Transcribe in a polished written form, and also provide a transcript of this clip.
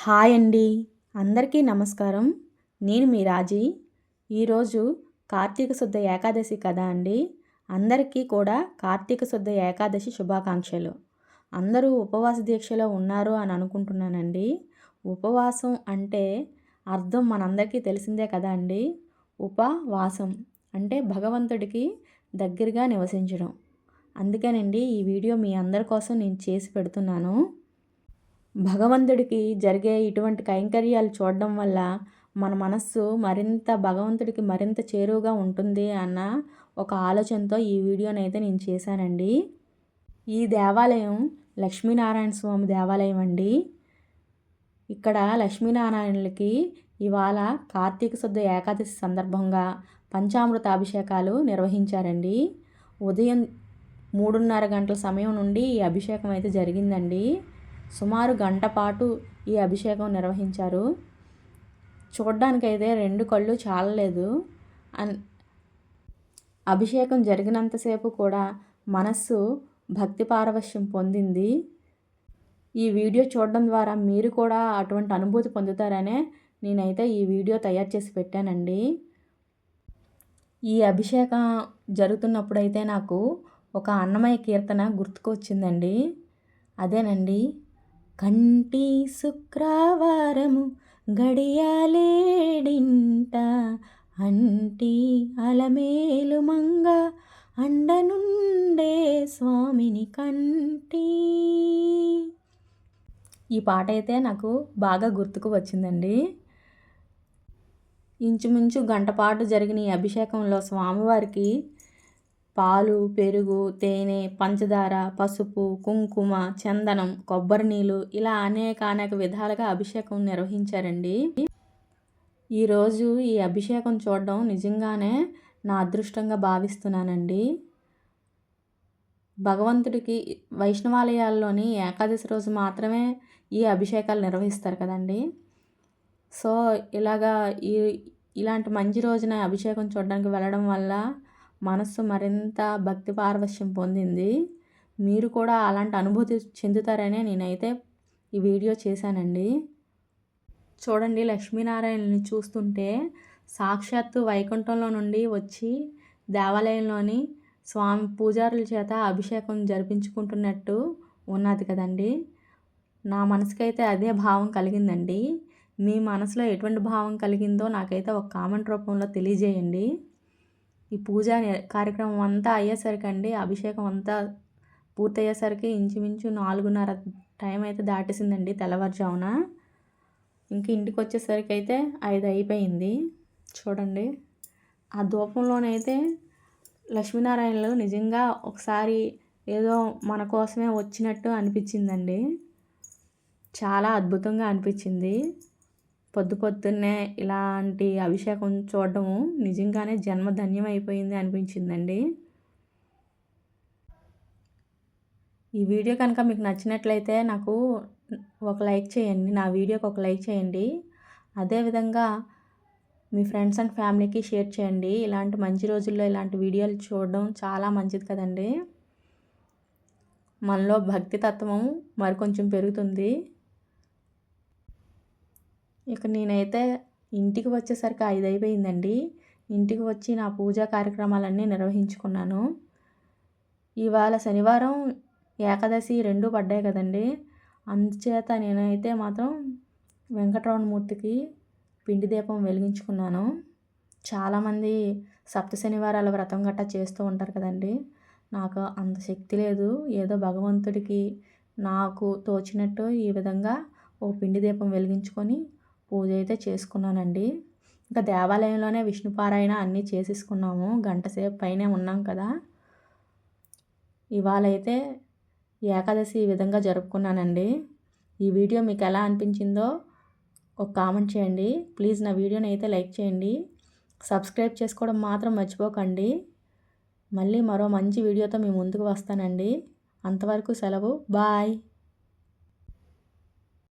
Hi అండి, అందరికీ నమస్కారం. నేను మీ రాజీ. ఈరోజు కార్తీక శుద్ధ ఏకాదశి కదా అండి. అందరికీ కూడా కార్తీక శుద్ధ ఏకాదశి శుభాకాంక్షలు. అందరూ ఉపవాస దీక్షలో ఉన్నారు అని అనుకుంటున్నానండి. ఉపవాసం అంటే అర్థం మనందరికీ తెలిసిందే కదా అండి. ఉపవాసం అంటే భగవంతుడికి దగ్గరగా నివసించడం. అందుకేనండి ఈ వీడియో మీ అందరి కోసం నేను చేసి పెడుతున్నాను. భగవంతుడికి జరిగే ఇటువంటి కైంకర్యాలు చూడడం వల్ల మన మనస్సు మరింత భగవంతుడికి మరింత చేరువగా ఉంటుంది అన్న ఒక ఆలోచనతో ఈ వీడియోనైతే నేను చేశానండి. ఈ దేవాలయం లక్ష్మీనారాయణ స్వామి దేవాలయం అండి. ఇక్కడ లక్ష్మీనారాయణులకి ఇవాళ కార్తీక శుద్ధ ఏకాదశి సందర్భంగా పంచామృత అభిషేకాలు నిర్వహించారండి. ఉదయం 3:30 గంటల సమయం నుండి ఈ అభిషేకం అయితే జరిగిందండి. సుమారు గంట పాటు ఈ అభిషేకం నిర్వహించారు. చూడ్డానికైతే 2 కళ్ళు చాలలేదు. అభిషేకం జరిగినంతసేపు కూడా మనస్సు భక్తి పారవశ్యం పొందింది. ఈ వీడియో చూడడం ద్వారా మీరు కూడా అటువంటి అనుభూతి పొందుతారనే నేనైతే ఈ వీడియో తయారు చేసి పెట్టానండి. ఈ అభిషేకం జరుగుతున్నప్పుడైతే నాకు ఒక అన్నమయ్య కీర్తన గుర్తుకు వచ్చిందండి. అదేనండి, కంటి శుక్రవారము గడియాలేడింట అంటి అలమేలు మంగ అండనుండే స్వామిని కంటి. ఈ పాట అయితే నాకు బాగా గుర్తుకు వచ్చిందండి. ఇంచుమించు గంట పాటు జరిగిన ఈ అభిషేకంలో స్వామివారికి పాలు, పెరుగు, తేనె, పంచదార, పసుపు, కుంకుమ, చందనం, కొబ్బరి నీళ్ళు ఇలా అనేక విధాలుగా అభిషేకం నిర్వహించారండి. ఈరోజు ఈ అభిషేకం చూడడం నిజంగానే నా అదృష్టంగా భావిస్తున్నానండి. భగవంతుడికి వైష్ణవాలయాల్లోని ఏకాదశి రోజు మాత్రమే ఈ అభిషేకాలు నిర్వహిస్తారు కదండి. సో ఇలాంటి మంచి రోజున అభిషేకం చూడడానికి వెళ్ళడం వల్ల మనస్సు మరింత భక్తి పారవశ్యం పొందింది. మీరు కూడా అలాంటి అనుభూతి చెందుతారనే నేనైతే ఈ వీడియో చేశానండి. చూడండి, లక్ష్మీనారాయణని చూస్తుంటే సాక్షాత్తు వైకుంఠంలో నుండి వచ్చి దేవాలయంలోని స్వామి పూజారుల చేత అభిషేకం జరిపించుకుంటున్నట్టు ఉన్నది కదండి. నా మనసుకైతే అదే భావం కలిగిందండి. మీ మనసులో ఎటువంటి భావం కలిగిందో నాకైతే ఒక కామెంట్ రూపంలో తెలియజేయండి. ఈ పూజ కార్యక్రమం అంతా అయ్యేసరికి అభిషేకం అంతా పూర్తయ్యేసరికి ఇంచుమించు 4:30 టైం అయితే దాటేసిందండి తెల్లవారుజామున. ఇంక ఇంటికి వచ్చేసరికి అయితే 5 అయిపోయింది. చూడండి, ఆ ధూపంలోనైతే లక్ష్మీనారాయణలు నిజంగా ఒకసారి ఏదో మన కోసమే వచ్చినట్టు అనిపించిందండి. చాలా అద్భుతంగా అనిపించింది. పొద్దున్నే ఇలాంటి అభిషేకం చూడడము నిజంగానే జన్మధన్యం అయిపోయింది అనిపించిందండి. ఈ వీడియో కనుక మీకు నచ్చినట్లయితే నాకు ఒక లైక్ చేయండి, నా వీడియోకి ఒక లైక్ చేయండి. అదేవిధంగా మీ ఫ్రెండ్స్ అండ్ ఫ్యామిలీకి షేర్ చేయండి. ఇలాంటి మంచి రోజుల్లో ఇలాంటి వీడియోలు చూడడం చాలా మంచిది కదండి. మనలో భక్తి తత్వం మరికొంచెం పెరుగుతుంది. ఇక నేనైతే ఇంటికి వచ్చేసరికి 5 అయిపోయిందండి. ఇంటికి వచ్చి నా పూజా కార్యక్రమాలన్నీ నిర్వహించుకున్నాను. ఇవాళ శనివారం ఏకాదశి 2 పడ్డాయి కదండి. అందుచేత నేనైతే మాత్రం వెంకటరమణమూర్తికి పిండి దీపం వెలిగించుకున్నాను. చాలామంది సప్త శనివారాల వ్రతం గట్టా చేస్తూ ఉంటారు కదండి. నాకు అంత శక్తి లేదు. ఏదో భగవంతుడికి నాకు తోచినట్టు ఈ విధంగా ఓ పిండి దీపం వెలిగించుకొని పూజ అయితే చేసుకున్నానండి. ఇంకా దేవాలయంలోనే విష్ణుపారాయణ అన్నీ చేసేసుకున్నాము. గంట సేపు పైనే ఉన్నాం కదా. ఇవాళ అయితే ఏకాదశి ఈ విధంగా జరుపుకున్నానండి. ఈ వీడియో మీకు ఎలా అనిపించిందో ఒక కామెంట్ చేయండి. ప్లీజ్ నా వీడియోని అయితే లైక్ చేయండి. సబ్స్క్రైబ్ చేసుకోవడం మాత్రం మర్చిపోకండి. మళ్ళీ మరో మంచి వీడియోతో మీ ముందుకు వస్తానండి. అంతవరకు సెలవు. బాయ్.